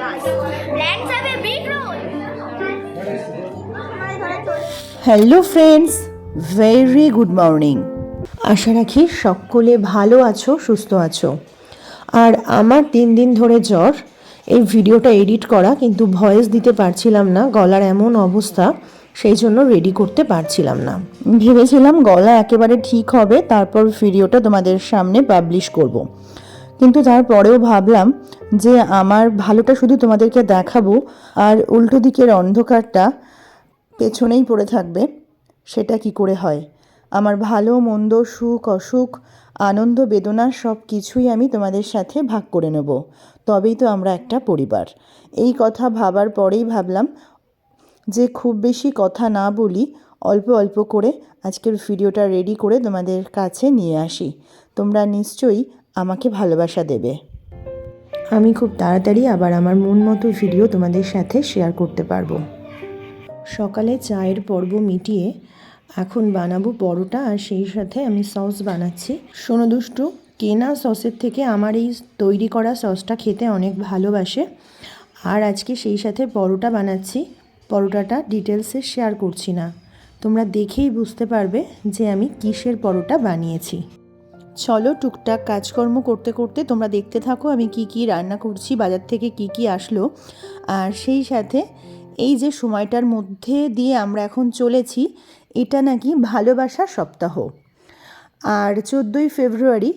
us. Let's have a big roll. Hello friends, very good morning. আশা রাখি সকলে ভালো আছো, সুস্থ আছো। আর আমার 3 দিন ধরে জ্বর। এই ভিডিওটা এডিট করা, কিন্তু ভয়েস দিতে পারছিলাম না, গলার এমন অবস্থা, সেই জন্য রেডি করতে পারছিলাম না। ভেবেছিলাম গলা একেবারে ঠিক হবে, তারপর ভিডিওটা তোমাদের সামনে পাবলিশ করব। কিন্তু তারপরেও ভাবলাম যে আমার ভালোটা শুধু তোমাদেরকে দেখাবো, আর উল্টো দিকের অন্ধকারটা পেছনেই পড়ে থাকবে, সেটা কি করে হয়। আমার ভালো মন্দ, সুখ অসুখ, আনন্দ বেদনা সব কিছুই আমি তোমাদের সাথে ভাগ করে নেব, তবেই তো আমরা একটা পরিবার। এই কথা ভাবার পরেই ভাবলাম যে খুব বেশি কথা না বলি, অল্প অল্প করে আজকের ভিডিওটা রেডি করে তোমাদের কাছে নিয়ে আসি। তোমরা নিশ্চয়ই আমাকে ভালোবাসা দেবে। আমি খুব তাড়াতাড়ি আবার আমার মন মতো ভিডিও তোমাদের সাথে শেয়ার করতে পারবো। সকালে চায়ের পর্ব মিটিয়ে এখন বানাবো পরোটা, আর সেই সাথে আমি সস বানাচ্ছি। শোনো দুষ্টু, কেনা সসের থেকে আমার এই তৈরি করা সসটা খেতে অনেক ভালোবাসে। আর আজকে সেই সাথে পরোটা বানাচ্ছি। পরোটাটা ডিটেলসে শেয়ার করছি না, তোমরা দেখেই বুঝতে পারবে যে আমি কিসের পরোটা বানিয়েছি। চলো টুকটাক কাজকর্ম করতে করতে তোমরা দেখতে থাকো আমি কি কি রান্না করছি, বাজার থেকে কি কি আসলো। আর সেই সাথে এই যে সময়টার মধ্যে দিয়ে আমরা এখন চলেছি, এটা নাকি ভালোবাসার সপ্তাহ। আর 14ই ফেব্রুয়ারি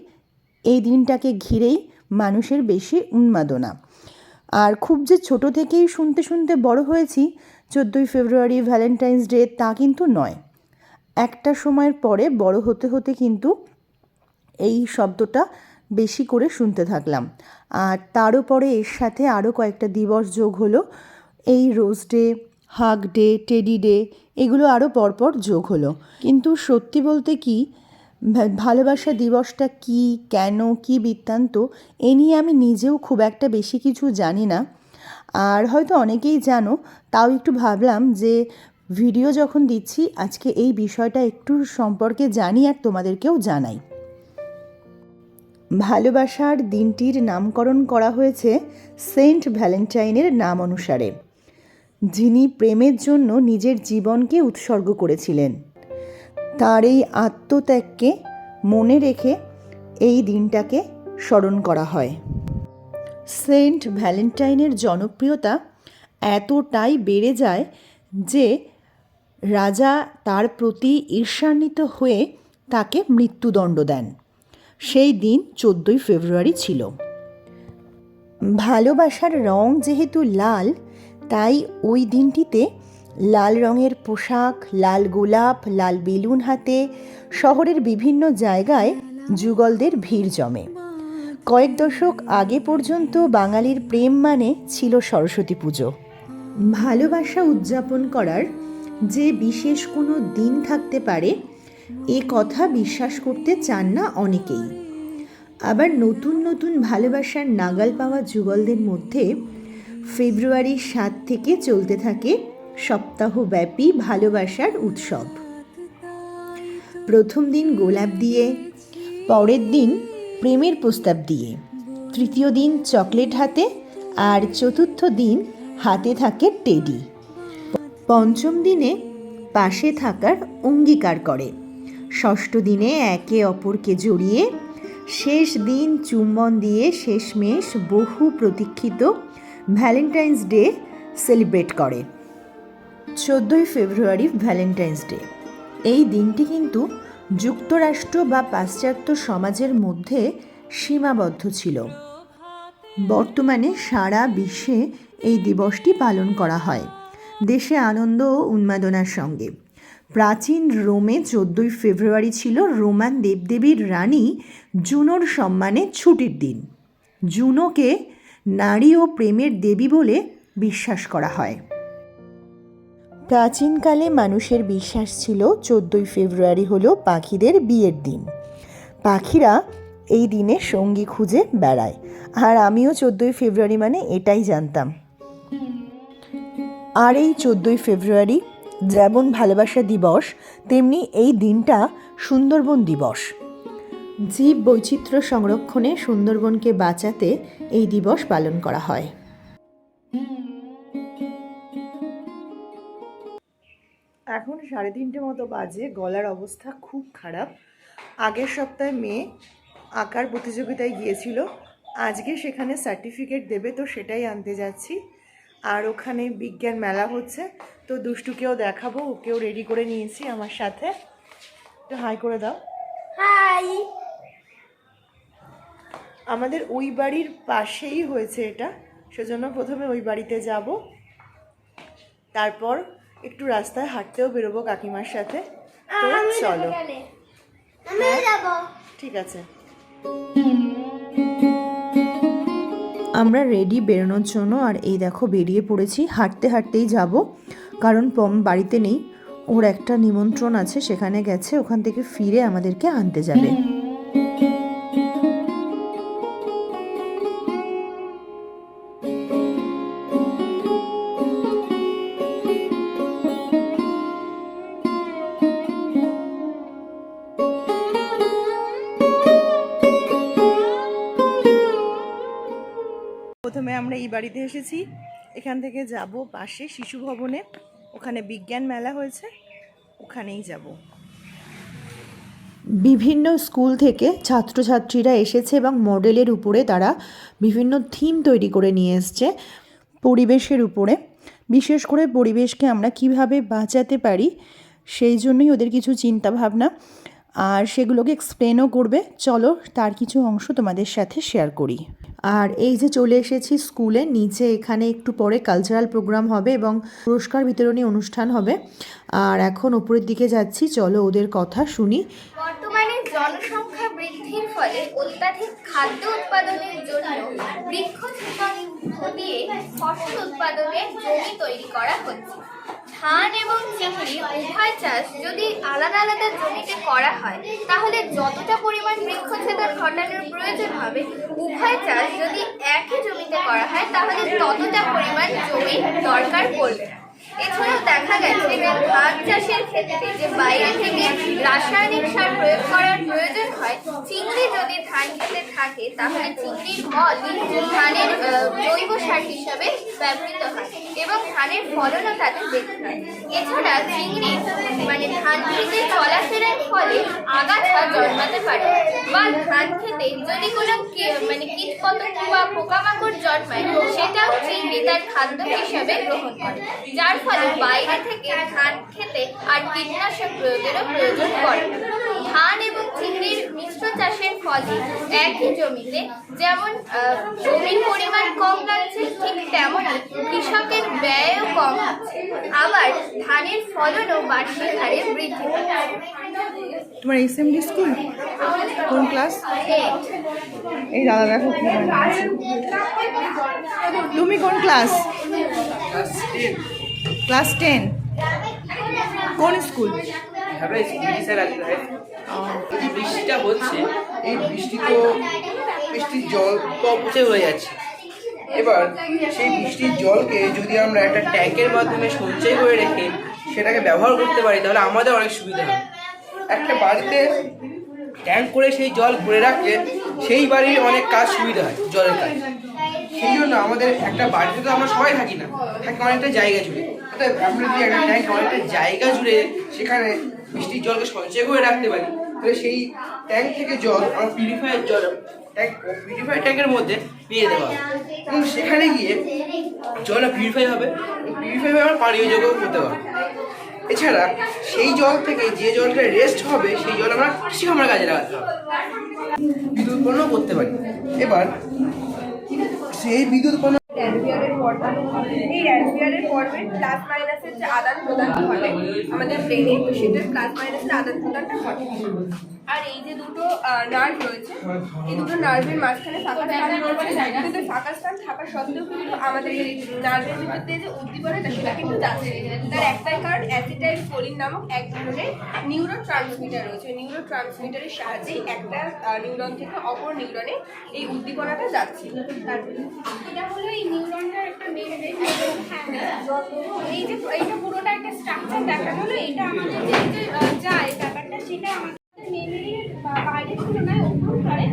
এই দিনটাকে ঘিরেই মানুষের বেশি উন্মাদনা। আর খুব যে ছোট থেকেই শুনতে শুনতে বড় হয়েছি 14ই ফেব্রুয়ারি ভ্যালেন্টাইন্স ডে, তা কিন্তু নয়। একটা সময়ের পরে বড় হতে হতে কিন্তু এই শব্দটা বেশি করে শুনতে থাকলাম। আর তারও পরে এর সাথে আরও কয়েকটা দিবস যোগ হলো। এই rose day, hug day, teddy day, এগুলো আরও পরপর যোগ হলো। কিন্তু সত্যি বলতে কি, ভালোবাসা দিবসটা কি, কেন, কি বৃত্তান্ত, এ নিয়ে আমি নিজেও খুব একটা বেশি কিছু জানি না। আর হয়তো অনেকেই জানো, তাও একটু ভাবলাম যে ভিডিও যখন দিচ্ছি আজকে এই বিষয়টা একটু সম্পর্কে জানি আর তোমাদেরকেও জানাই। ভালোবাসার দিনটির নামকরণ করা হয়েছে সেন্ট ভ্যালেন্টাইনের নাম অনুসারে, যিনি প্রেমের জন্য নিজের জীবনকে উৎসর্গ করেছিলেন। তার এই আত্মত্যাগকে মনে রেখে এই দিনটাকে স্মরণ করা হয়। সেন্ট ভ্যালেন্টাইনের জনপ্রিয়তা এতটাই বেড়ে যায় যে রাজা তার প্রতি ঈর্ষান্বিত হয়ে তাকে মৃত্যুদণ্ড দেন। সেই দিন 14ই ফেব্রুয়ারি ছিল। ভালোবাসার রং যেহেতু লাল, তাই ওই দিনটিতে লাল রঙের পোশাক, লাল গোলাপ, লাল বেলুন হাতে শহরের বিভিন্ন জায়গায় যুগলদের ভিড় জমে। কয়েক দশক আগে পর্যন্ত বাঙালির প্রেম মানে ছিল সরস্বতী পুজো। ভালোবাসা উদযাপন করার যে বিশেষ কোনো দিন থাকতে পারে, এ কথা বিশ্বাস করতে চান না অনেকেই। আবার নতুন নতুন ভালোবাসার নাগাল পাওয়া যুগলদের মধ্যে ফেব্রুয়ারি 7 থেকে চলতে থাকে সপ্তাহব্যাপী ভালোবাসার উৎসব। প্রথম দিন গোলাপ দিয়ে, পরের দিন প্রেমের প্রস্তাব দিয়ে, তৃতীয় দিন চকলেট হাতে, আর চতুর্থ দিন হাতে থাকে টেডি। পঞ্চম দিনে পাশে থাকার অঙ্গীকার করে, ষষ্ঠ দিনে একে অপরকে জড়িয়ে, শেষ দিন চুম্বন দিয়ে শেষমেশ বহু প্রতীক্ষিত ভ্যালেন্টাইন্স ডে সেলিব্রেট করে। 14ই ফেব্রুয়ারি ভ্যালেন্টাইন্স ডে, এই দিনটি কিন্তু যুক্তরাষ্ট্র বা পাশ্চাত্য সমাজের মধ্যে সীমাবদ্ধ ছিল। বর্তমানে সারা বিশ্বে এই দিবসটি পালন করা হয়, দেশে আনন্দ ও উন্মাদনার সঙ্গে। প্রাচীন রোমে 14ই ফেব্রুয়ারি ছিল রোমান দেবদেবীর রানী জুনোর সম্মানে ছুটির দিন। জুনোকে নারী ও প্রেমের দেবী বলে বিশ্বাস করা হয়। প্রাচীনকালে মানুষের বিশ্বাস ছিল 14ই ফেব্রুয়ারি হলো পাখিদের বিয়ের দিন। পাখিরা এই দিনে সঙ্গী খুঁজে বেড়ায়, আর আমিও 14ই ফেব্রুয়ারি মানে এটাই জানতাম। আর এই 14ই ফেব্রুয়ারি যেমন ভালোবাসা দিবস, তেমনি এই দিনটা সুন্দরবন দিবস। জীব বৈচিত্র্য সংরক্ষণে সুন্দরবনকে বাঁচাতে এই দিবস পালন করা হয়। এখন 3:30 মতো বাজে। গলার অবস্থা খুব খারাপ। আগের সপ্তাহে মেয়ে আঁকার প্রতিযোগিতায় গিয়েছিল, আজকে সেখানে সার্টিফিকেট দেবে, তো সেটাই আনতে যাচ্ছি। আর ওখানে বিজ্ঞান মেলা হচ্ছে, তো দুষ্টুকেও দেখাবো, ওকেও রেডি করে নিয়েছি আমার সাথে। তো হাই করে দাও। হাই। আমাদের ওই বাড়ির পাশেই হয়েছে এটা, সেজন্য প্রথমে ওই বাড়িতে যাব, তারপর একটু রাস্তায় হাঁটতেও বেরোবো কাকিমার সাথে। তো চলো। আমি যাব। ঠিক আছে। আমরা রেডি বেরোনোর জন্য, আর এই দেখো বেরিয়ে পড়েছি। হাঁটতে হাঁটতেই যাব, কারণ পম বাড়িতে নেই, ওর একটা নিমন্ত্রণ আছে, সেখানে গেছে, ওখান থেকে ফিরে আমাদেরকে আনতে যাবে। প্রথমে আমরা এই বাড়িতে এসেছি, এখান থেকে যাব পাশে শিশু ভবনে, ওখানে বিজ্ঞান মেলা হয়েছে, ওখানেই যাব। বিভিন্ন স্কুল থেকে ছাত্রছাত্রীরা এসেছে এবং মডেলের উপরে তারা বিভিন্ন থিম তৈরি করে নিয়ে এসছে পরিবেশের উপরে। বিশেষ করে পরিবেশকে আমরা কিভাবে বাঁচাতে পারি সেই জন্যই ওদের কিছু চিন্তা ভাবনা, আর সেগুলোকে এক্সপ্লেনও করবে। চলো তার কিছু অংশ তোমাদের সাথে শেয়ার করি। আর এই যে চলে এসেছি স্কুলে, নিচে এখানে একটু পরে কালচারাল প্রোগ্রাম হবে এবং পুরস্কার বিতরণী অনুষ্ঠান হবে। আর এখন উপরের দিকে যাচ্ছি, চলো ওদের কথা শুনি। বর্তমানে জনসংখ্যা বৃদ্ধির ফলে অত্যাধিক খাদ্য উৎপাদনের জন্য বৃক্ষছেদন ঘটিয়ে ফসল উৎপাদনের জমি তৈরি করা হচ্ছে। ধান এবং চিংড়ি উভয় চাষ যদি আলাদা আলাদা জমিতে করা হয়, তাহলে যতটা পরিমাণ বৃক্ষছেদন ঘটানোর প্রয়োজন হবে, উভয় চাষ যদি একই জমিতে করা হয় তাহলে ততটা পরিমাণ জমি দরকার পড়বে না। এছাড়াও দেখা গেছে যে ধান চাষের ক্ষেত্রে যে বাইরে থেকে রাসায়নিক সার প্রয়োগ করার প্রয়োজন হয়, চিংড়ি যদি ধান খেতে থাকে তাহলে চিংড়ির মলই ধানের জৈব সার হিসাবে ব্যবহৃত হয় এবং ধানের ফলনও তাদের বেশি হয়। এছাড়া চিংড়ি ধান খেতে চলাফেরার ফলে আগাছা জন্মাতে পারে, বা ধান খেতে যদি কোনো কীটপতঙ্গ বা পোকামাকড় জন্মায়, সেটাও চিংড়ি তার খাদ্য হিসাবে গ্রহণ করে, যার ফলে বাইরে থেকে ধান খেতে আর কীটনাশক প্রয়োগেরও প্রয়োজন পড়ে। ধান এবং চিংড়ির মিশ্র চাষের ফলে একই জমিতে যেমন জমির পরিমাণ কম লাগছে, ঠিক তেমনই কৃষকের ব্যয়ও কম হচ্ছে, আবার ধানের ফলনও বার্ষিক হারে বৃদ্ধি পাচ্ছে। তোমার এসএমডি স্কুল কোন ক্লাস? এই দাদা দেখো কি বানিয়েছে। তুমি কোন ক্লাস? ক্লাস 10। কোন স্কুল? বৃষ্টিটা হচ্ছে, এই বৃষ্টির জল তো অপচয় হয়ে যাচ্ছে। এবার সেই বৃষ্টির জলকে যদি আমরা একটা ট্যাঙ্কের মাধ্যমে সঞ্চয় করে রেখে সেটাকে ব্যবহার করতে পারি, তাহলে আমাদের অনেক সুবিধা হবে। একটা বাড়িতে ট্যাঙ্ক করে সেই জল ভরে রাখলে সেই বাড়ির অনেক কাজ সুবিধা হয়, জলের কাজ। সেই জন্য আমাদের একটা বাড়িতে তো আমরা সবাই থাকি না, থাকি অনেকটা জায়গা জুড়ে। অর্থাৎ আমরা যদি একটা ট্যাঙ্ক অনেকটা জায়গা জুড়ে সেখানে বৃষ্টির জলকে সঞ্চয় করে রাখতে পারি, তাহলে সেই ট্যাঙ্ক থেকে জল আমরা পিউরিফায়ার ট্যাঙ্কের মধ্যে পেয়ে দেওয়া হবে এবং সেখানে গিয়ে জলটা পিউরিফাই হবে, আমরা পানীয় যোগ্য করতে পারবো। এছাড়া সেই জল থেকে যে জলটা রেস্ট হবে সেই জল আমরা কৃষি আমরা কাজে লাগাতে হবে, বিদ্যুৎ উৎপন্ন করতে পারি। এবার সেই বিদ্যুৎ উৎপন্ন র্যানভিয়ারের পর্ব, এই র্যানভিয়ারের পর্বে প্লাস মাইনাসের যে আদান প্রদান ঘটে আমাদের ব্রেনে, তো সেটার প্লাস মাইনাসের আদান প্রদানটা ঘটে। আর এই যে দুটো নার্ভ রয়েছে, এই দুটো নার্ভের মাঝখানে ফাঁকা স্থান রয়েছে, কিন্তু ফাঁকা স্থান থাকা সত্ত্বেও কিন্তু আমাদের এই নার্ভের ভিতর দিয়ে যে উদ্দীপনাটা সেটা কিন্তু যাচ্ছে। তার একটাই কারণ, অ্যাসিটাইল কোলিন নামক এক ধরনের নিউরো ট্রান্সমিটার রয়েছে। নিউরো ট্রান্সমিটারের সাহায্যে একটা নিউরন থেকে অপর নিউরনে এই উদ্দীপনাটা যাচ্ছে। এটা হলো এই নিউরনটার একটা মেমব্রেন। এইটা পুরোটা একটা স্ট্রাকচার দেখা গেল। এটা আমাদের যে যায় ব্যাপারটা, সেটা আমাদের মেমরির বাইরের তুলনায় অভ্যন্তরে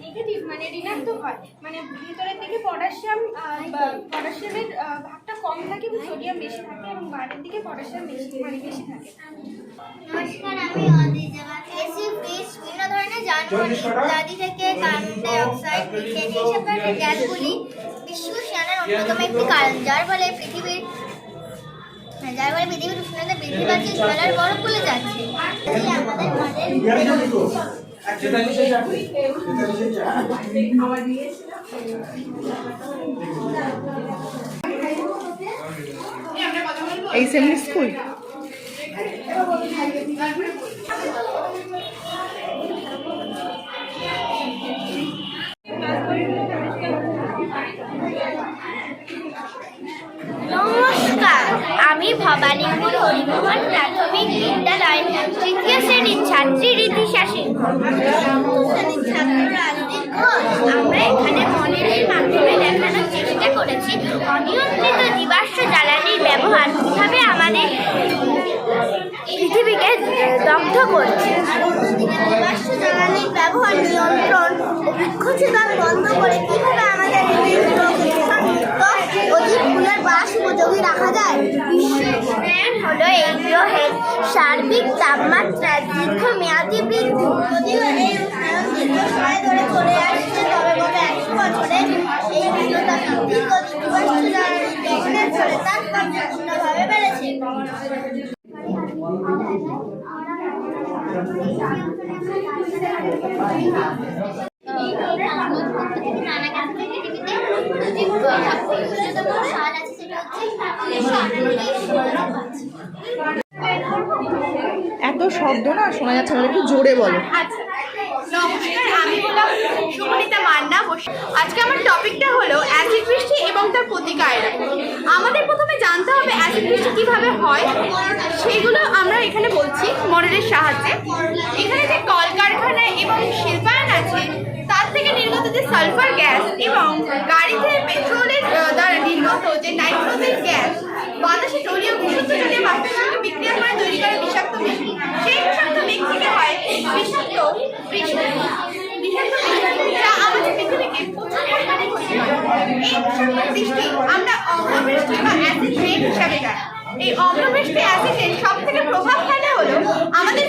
এই যে নেগেটিভ মানে ঋণাত্মক হয়, মানে ভিতরের দিকে পটাশিয়ামের ভাগটা কম থাকে এবং সোডিয়াম বেশি থাকে, এবং বাইরের দিকে পটাশিয়াম বেশি থাকে। নমস্কার, আমি অদিজা। এসি ফ্রিজ বিভিন্ন ধরনের যানবাহন ইত্যাদি থেকে কার্বন ডাই অক্সাইড, মিথেন এইসব ধরনের গ্যাসগুলি বিশ্ব উষ্ণায়নের অন্যতম একটি কারণ, যার ফলে পৃথিবীর উষ্ণতা বৃদ্ধি পাচ্ছে, হিমালয়ের বরফ গলে যাচ্ছে। আমাদের এই সেমি স্কুল নমস্কার, আমি ভবানীপুর হরিমোহন প্রাথমিক বিদ্যালয় তৃতীয় শ্রেণীর ছাত্রী রীতিশা সিংহ। আমরা এখানে মডেলের মাধ্যমে দেখানোর চেষ্টা করেছি অনিয়ন্ত্রিত জীবাশ্ম জ্বালানির ব্যবহার কিভাবে আমাদের পৃথিবীকে দগ্ধ করছে। জীবাশ্ম জ্বালানির ব্যবহার নিয়ন্ত্রণ ও বৃক্ষছেদন বন্ধ করে কিভাবে আমাদের অধিক ফুলের বাস উপযোগী রাখা যায়। বিশ্ব উষ্ণায়ন হলো এই গ্রহের সার্বিক তাপমাত্রার দীর্ঘমেয়াদী বৃদ্ধি। যদিও এই উষ্ণায়ন দীর্ঘ সময় ধরে চলে আসছে, তবে গত 100 বছরে এই উষ্ণতা বৃদ্ধির গতি জীবাশ্ম জ্বালানির ব্যবহারের ফলে তাৎপর্যপূর্ণভাবে বেড়েছে। এত শব্দ না শোনা যাচ্ছে না, একটু জোরে বলো। আচ্ছা, নমস্কার, আমি হলাম সুমনিতা মান্না। আজকে আমার টপিকটা হলো অ্যাসিড বৃষ্টি এবং তার প্রতিকার। আমাদের প্রথমে জানতে হবে অ্যাসিড বৃষ্টি কিভাবে হয়, সেগুলো আমরা এখানে বলছি মডেলের সাহায্যে। এখানে যে কলকারখানা এবং শিল্পায়ন আছে তার থেকে নির্গত যে সালফার গ্যাস এবং গাড়িতে পেট্রোলের দ্বারা নির্গত যে নাইট্রোজেন গ্যাস বাতাসে জলীয় বিশুদ্ধ জলীয় বাষ্পের সঙ্গে বিক্রিয়া করে তৈরি করে বিষাক্ত মিশ্রণ। সেই বিষাক্ত মিশ্রণ থেকে হয় বিষাক্ত বৃষ্টি, যা আমাদের পৃথিবীকে প্রচুর পরিমাণে ক্ষতি করে। এই বিষাক্ত বৃষ্টি আমরা অম্লবৃষ্টি বা অ্যাসিড রেইন হিসাবে জানি। এই অম্লবৃষ্টি অ্যাসিড রেইন সব থেকে প্রভাব ফেলে হলো আমাদের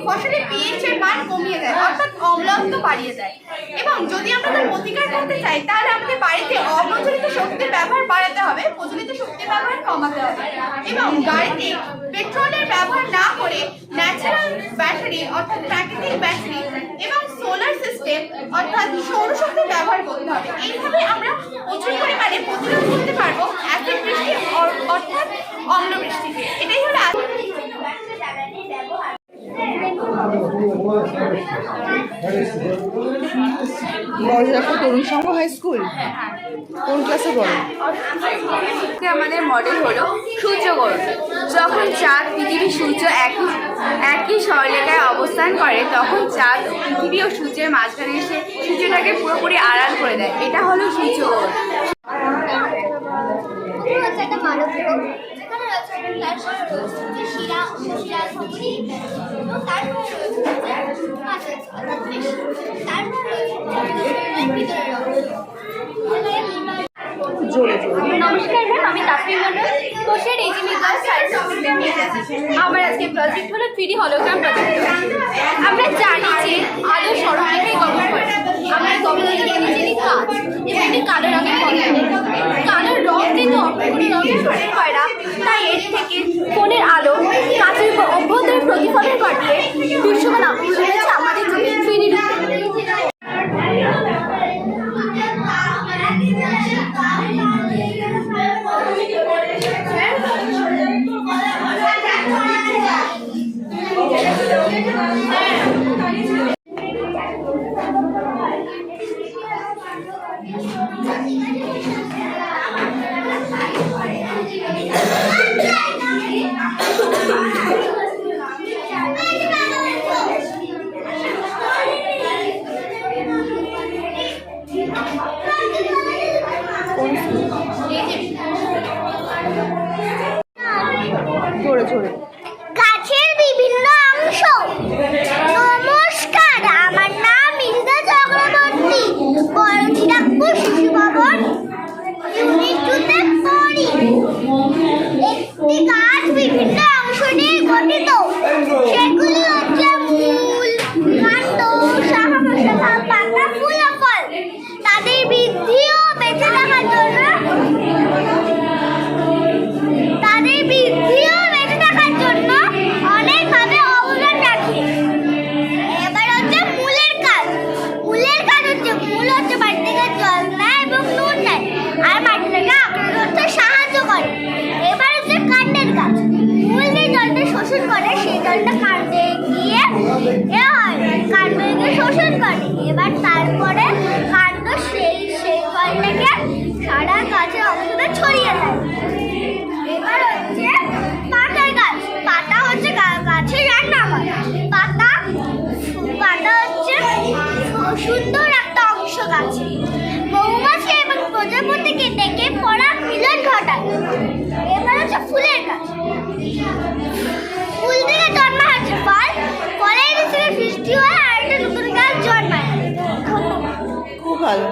ফসলে পিএইচ এর মান কমিয়ে দেয়, অর্থাৎ অম্লত্ব বাড়িয়ে দেয়। এবং যদি আমরা তার প্রতিকার করতে চাই তাহলে আমাদের বাড়িতে অপ্রচলিত শক্তির ব্যবহার বাড়াতে হবে, প্রচলিত শক্তির ব্যবহার কমাতে হবে, এবং গাড়িতে পেট্রোলের ব্যবহার না করে ন্যাচারাল ব্যাটারি অর্থাৎ প্রাকৃতিক ব্যাটারি এবং সোলার সিস্টেম অর্থাৎ সৌরশক্তির ব্যবহার করতে হবে। এইভাবে আমরা প্রচুর পরিমাণে প্রতিরোধ করতে পারবো অ্যাসিড বৃষ্টি অর্থাৎ অম্লবৃষ্টিকে। এটাই হলো বড়জাপুর তরুণ সংঘ হাই স্কুল কোন ক্লাসে পড়ে? আমাদের মডেল হলো সূর্যগ্রহণ। যখন চাঁদ, পৃথিবী, সূর্য একই সরলরেখায় অবস্থান করে তখন চাঁদ পৃথিবী ও সূর্যের মাঝখানে এসে সূর্যটাকে পুরোপুরি আড়াল করে দেয়। এটা হলো সূর্যগ্রহণ। একটা মানব গ্রহ যেখানে রয়েছে তারপর রয়েছে শিরা, উপশিরা, ধমনী এবং তারপর রয়েছে মাসেলস অর্থাৎ পেশি, তারপর রয়েছে ভিতরে রয়েছে। নমস্কার ম্যাম, আমি তাপি মন্ডল, কোষের এজিমি গার্লস হাই স্কুলে নিয়ে এসেছি। আমার আজকে প্রজেক্ট হলো 3D হলোগ্রাম প্রজেক্ট। আমরা জানি যে আলো সরলরেখায় গমন করে। আমরা গমনের নিজেরই কাজ এবং একটি কালো রঙের পর্দা। কালো রং যেহেতু অপরিণ রঙের শোষণ করে না, তাই এর থেকে ফোনের আলো কাঁচের অভ্যন্তরে প্রতিফলন ঘটিয়ে দৃশ্যমান আবৃত হয়েছে আমাদের চোখে 3D রূপে। গাছের বিভিন্ন অংশ। নমস্কার, আমার নাম ইন্দা চক্রবর্তী। তাদের বৃদ্ধি ও বেঁচে থাকার জন্য অনেকভাবে অবদান রাখে। এবার হচ্ছে মূলের কাজ। মূলের কাজ হচ্ছে মূল হচ্ছে মাটি থেকে জল নেয় এবং নুন নেয় আর মাটিটাকে আঁকড়ে ধরতে সাহায্য করে। এবার হচ্ছে কাণ্ডের কাজ। মূল যে জলটা শোষণ করে সেই জলটা কাণ্ডে গিয়ে কাণ্ডে গিয়ে শোষণ করে। এবার তারপরে কাণ্ড সেই জলটাকে সারা গাছের অংশটা ছড়িয়ে দেয়। এবার হচ্ছে পাতার গাছ। পাতা হচ্ছে গাছের রান্নাঘর। পাতা হচ্ছে সুন্দর একটা অংশ গাছে। মৌমাছি এবং প্রজাপতিকে ডেকে পরাগ মিলন ঘটায়। এবার হচ্ছে ফুলের গাছ। ফুল থেকে জন্মায় হচ্ছে ফল। ফলের থেকে সৃষ্টি হয় আর একটা নতুন গাছ জন্মায়। খুব ভালো।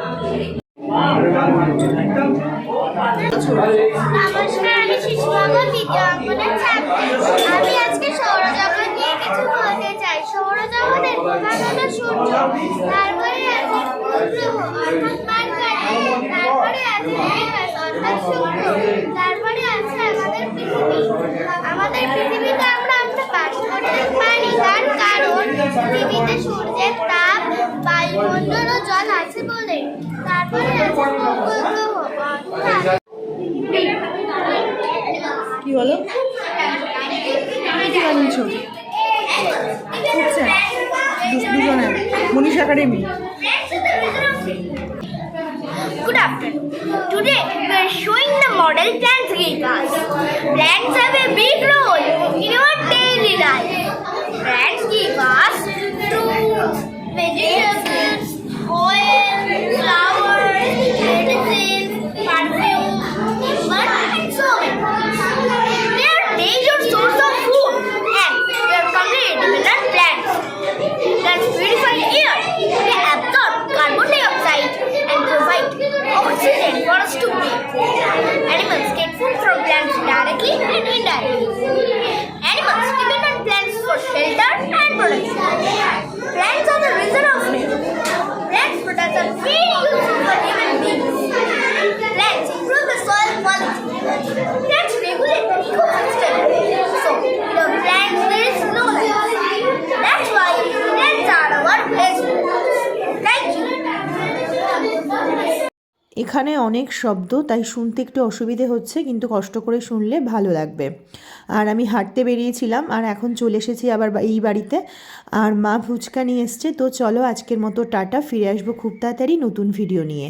নমস্কার, আমি শিশুবাবু দ্বিতীয় অঙ্কনের ছাত্রী। আমি আজকে সৌরজগৎ নিয়ে কিছু বলতে চাই। সৌরজগতের প্রধান হলো সূর্য, তারপরে আছে গ্রহ অর্থাৎ মার্কারি, তারপরে আছে ইউরেনাস অর্থাৎ শুক্র, তারপরে আছে আমাদের পৃথিবী। আমাদের পৃথিবীতে আমরা বাস করতে পারি তার কারণ পৃথিবীতে সূর্যের তাপ, বায়ুমণ্ডল ও জল আছে বলে। তারপরে আছে মঙ্গল গ্রহ অর্থাৎ কি বলো? কি বানিয়েছো? দুজনে মনীষ academy. Good afternoon. Today we are showing the model plants give us. Plants have a big role in our daily life. Plants give us fruits, vegetables, oil, flowers, medicines, perfume, but and so many. They are major source of food and they are completely dependent on plants. Plants purify air. They absorb carbon dioxide and provide oxygen for us to breathe. Animals get food from plants directly and indirectly. Animals depend on plants for shelter and protection. Plants are the reason of life. Plants products are very useful for human beings. Plants improve the soil quality. Plants regulate the ecosystem. So, without plants there is no life. That's why plants are our best friends. Thank you. এখানে অনেক শব্দ, তাই শুনতে একটু অসুবিধে হচ্ছে, কিন্তু কষ্ট করে শুনলে ভালো লাগবে। আর আমি হাঁটতে বেরিয়েছিলাম আর এখন চলে এসেছি আবার এই বাড়িতে। আর মা ফুচকা নিয়ে এসছে। তো চলো আজকের মতো টাটা, ফিরে আসবো খুব তাড়াতাড়ি নতুন ভিডিও নিয়ে।